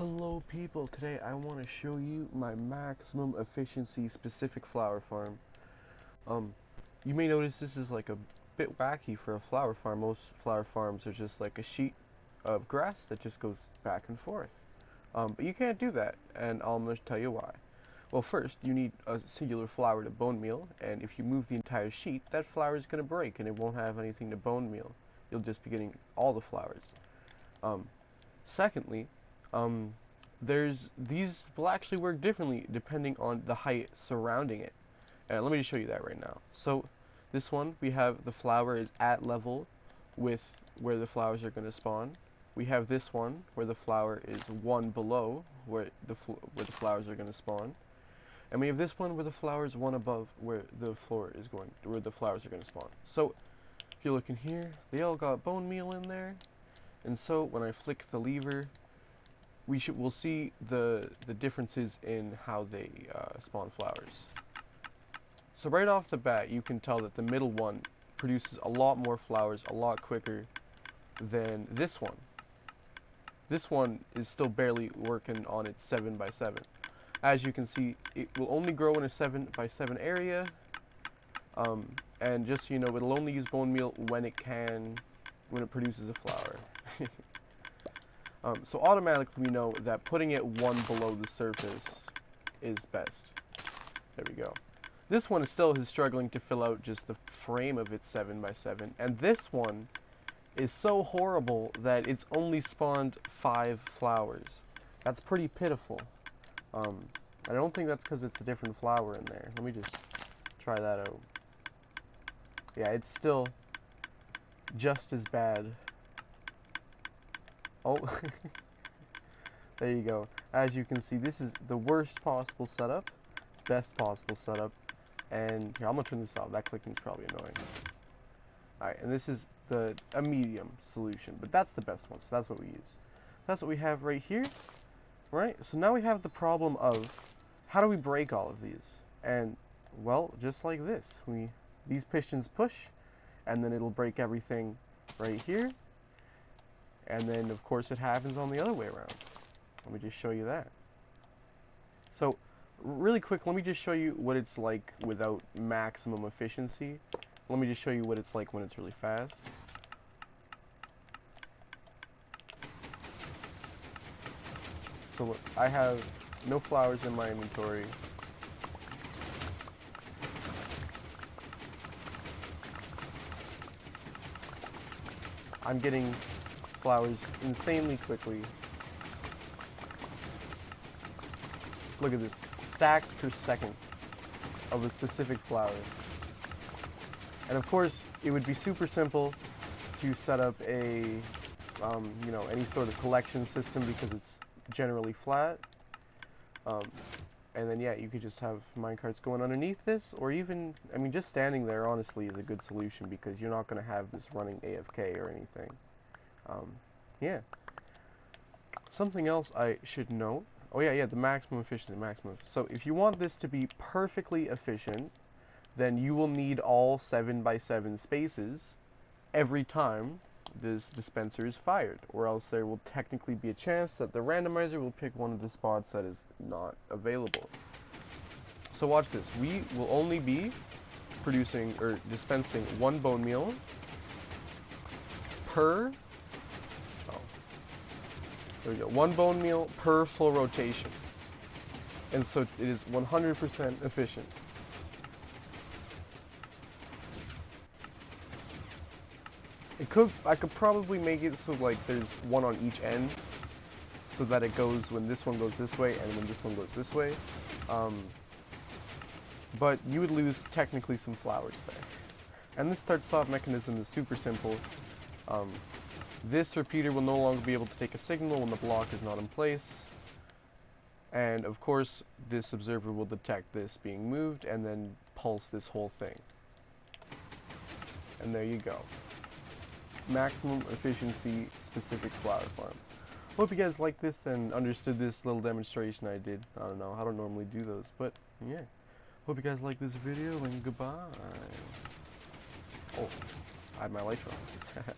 Hello people, today I want to show you my maximum efficiency specific flower farm. You may notice this is like a bit wacky for a flower farm. Most flower farms are just like a sheet of grass that just goes back and forth. But you can't do that, and I'm going to tell you why. Well, first, you need a singular flower to bone meal, and if you move the entire sheet, that flower is going to break and it won't have anything to bone meal. You'll just be getting all the flowers. Secondly, these will actually work differently depending on the height surrounding it. And let me just show you that right now. So this one, we have the flower is at level with where the flowers are going to spawn. We have this one where the flower is one below where the flowers are going to spawn. And we have this one where the flower is one above where the flowers are going to spawn. So if you look in here, they all got bone meal in there. And so when I flick the lever, we'll see the differences in how they spawn flowers. So right off the bat, you can tell that the middle one produces a lot more flowers a lot quicker than this one. This one is still barely working on its 7x7. As you can see, it will only grow in a 7x7 area, and just so you know, it'll only use bone meal when it produces a flower. So automatically we know that putting it one below the surface is best. There we go. This one is still struggling to fill out just the frame of its 7x7, and this one is so horrible that it's only spawned 5 flowers. That's pretty pitiful. I don't think that's because it's a different flower in there. Let me just try that out. Yeah, it's still just as bad. Oh, there you go. As you can see, this is the worst possible setup, best possible setup, and here, I'm gonna turn this off. That clicking is probably annoying. Alright, and this is a medium solution, but that's the best one, so that's what we use. That's what we have right here, right? So now we have the problem of, how do we break all of these? And, well, just like this. These pistons push, and then it'll break everything right here. And then, of course, it happens on the other way around. Let me just show you that. So, really quick, let me just show you what it's like without maximum efficiency. Let me just show you what it's like when it's really fast. So look, I have no flowers in my inventory. I'm getting flowers insanely quickly. Look at this, stacks per second of a specific flower. And of course, it would be super simple to set up a, you know, any sort of collection system because it's generally flat. And then yeah, you could just have minecarts going underneath this, or even, I mean, just standing there honestly is a good solution because you're not going to have this running AFK or anything. Yeah. Something else I should note. Oh yeah, the maximum efficiency, So if you want this to be perfectly efficient, then you will need all 7x7 spaces every time this dispenser is fired, or else there will technically be a chance that the randomizer will pick one of the spots that is not available. So watch this. We will only be producing or dispensing 1 bone meal per, there we go, 1 bone meal per full rotation. And so it is 100% efficient. I could probably make it so like there's one on each end, so that it goes when this one goes this way and when this one goes this way. But you would lose technically some flowers there. And this start-stop mechanism is super simple. This repeater will no longer be able to take a signal when the block is not in place. And of course, this observer will detect this being moved and then pulse this whole thing. And there you go. Maximum efficiency specific flower farm. Hope you guys liked this and understood this little demonstration I did. I don't know, I don't normally do those, but yeah. Hope you guys liked this video and goodbye. Oh, I had my lights on.